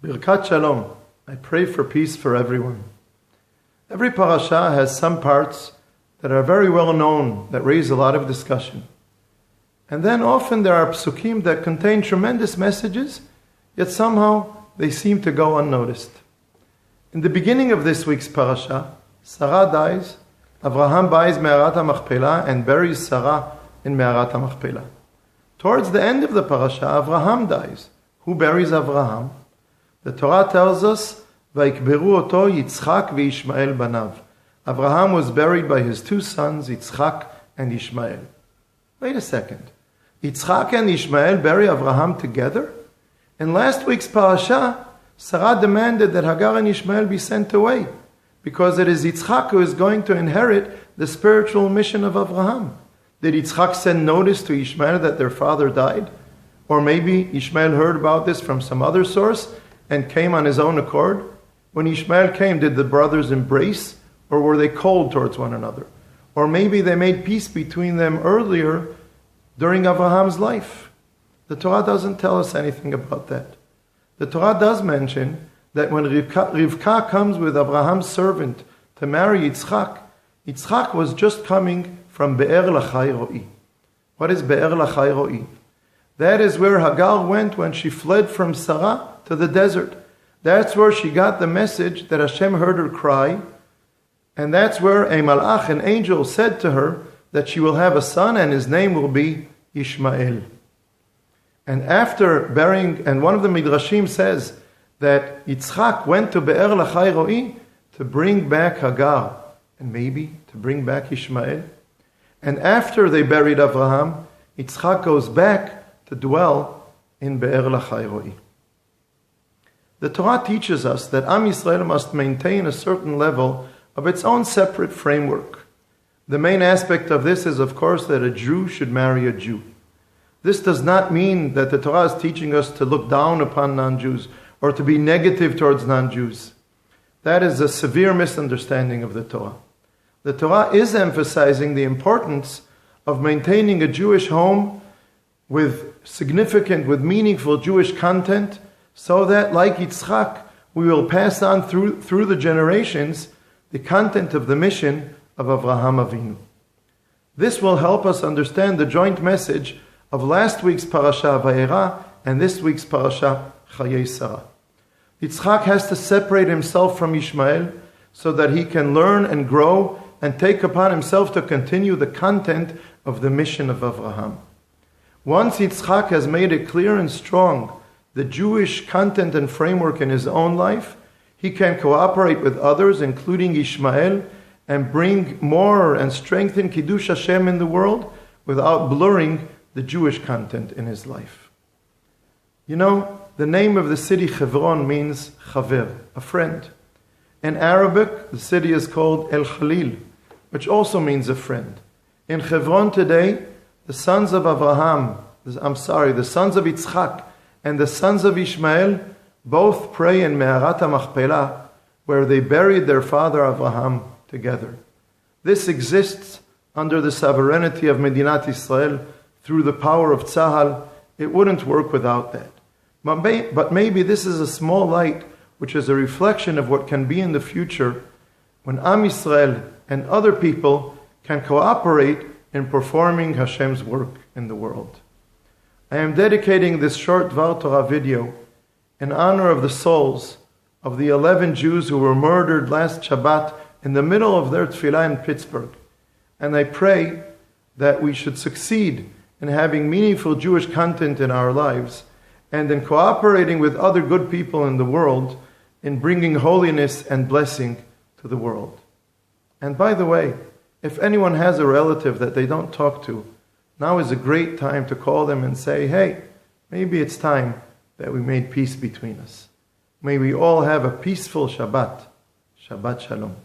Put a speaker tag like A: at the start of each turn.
A: Birkat Shalom. I pray for peace for everyone. Every parasha has some parts that are very well known, that raise a lot of discussion. And then often there are psukim that contain tremendous messages, yet somehow they seem to go unnoticed. In the beginning of this week's parasha, Sarah dies, Avraham buys Me'arat HaMachpelah and buries Sarah in Me'arat HaMachpelah. Towards the end of the parasha, Avraham dies. Who buries Avraham? The Torah tells us, Vayikberu oto Yitzchak veYishma'el banav. Avraham was buried by his two sons, Yitzchak and Yishma'el. Wait a second. Yitzchak and Yishma'el bury Avraham together? In last week's parasha, Sarah demanded that Hagar and Yishma'el be sent away, because it is Yitzchak who is going to inherit the spiritual mission of Avraham. Did Yitzchak send notice to Yishma'el that their father died? Or maybe Yishma'el heard about this from some other source and came on his own accord? When Yishma'el came, did the brothers embrace, or were they cold towards one another? Or maybe they made peace between them earlier during Abraham's life. The Torah doesn't tell us anything about that. The Torah does mention that when Rivka comes with Abraham's servant to marry Yitzchak, Yitzchak was just coming from Be'er Lachai Ro'i. What is Be'er Lachai Ro'i? That is where Hagar went when she fled from Sarah to the desert. That's where she got the message that Hashem heard her cry. And that's where a malach, an angel, said to her that she will have a son and his name will be Yishma'el. And after burying, and one of the Midrashim says that Yitzchak went to Be'er Lachai Ro'i to bring back Hagar and maybe to bring back Yishma'el. And after they buried Avraham, Yitzchak goes back to dwell in Be'er Lachai Ro'i. The Torah teaches us that Am Yisrael must maintain a certain level of its own separate framework. The main aspect of this is, of course, that a Jew should marry a Jew. This does not mean that the Torah is teaching us to look down upon non-Jews or to be negative towards non-Jews. That is a severe misunderstanding of the Torah. The Torah is emphasizing the importance of maintaining a Jewish home with meaningful Jewish content, so that, like Yitzchak, we will pass on through the generations the content of the mission of Avraham Avinu. This will help us understand the joint message of last week's parasha Vayera and this week's parasha Chayei Sarah. Yitzchak has to separate himself from Yishma'el so that he can learn and grow and take upon himself to continue the content of the mission of Avraham. Once Yitzchak has made it clear and strong the Jewish content and framework in his own life, he can cooperate with others, including Yishma'el, and bring more and strengthen Kiddush Hashem in the world without blurring the Jewish content in his life. You know, the name of the city Hebron means Chaver, a friend. In Arabic, the city is called El Khalil, which also means a friend. In Hebron today, the sons of Yitzchak and the sons of Yishma'el both pray in Me'arat HaMachpelah, where they buried their father Avraham together. This exists under the sovereignty of Medinat Israel through the power of Tzahal. It wouldn't work without that. But maybe this is a small light which is a reflection of what can be in the future when Am Yisrael and other people can cooperate in performing Hashem's work in the world. I am dedicating this short Dvar Torah video in honor of the souls of the 11 Jews who were murdered last Shabbat in the middle of their tefillah in Pittsburgh. And I pray that we should succeed in having meaningful Jewish content in our lives and in cooperating with other good people in the world in bringing holiness and blessing to the world. And by the way, if anyone has a relative that they don't talk to, now is a great time to call them and say, hey, maybe it's time that we made peace between us. May we all have a peaceful Shabbat. Shabbat Shalom.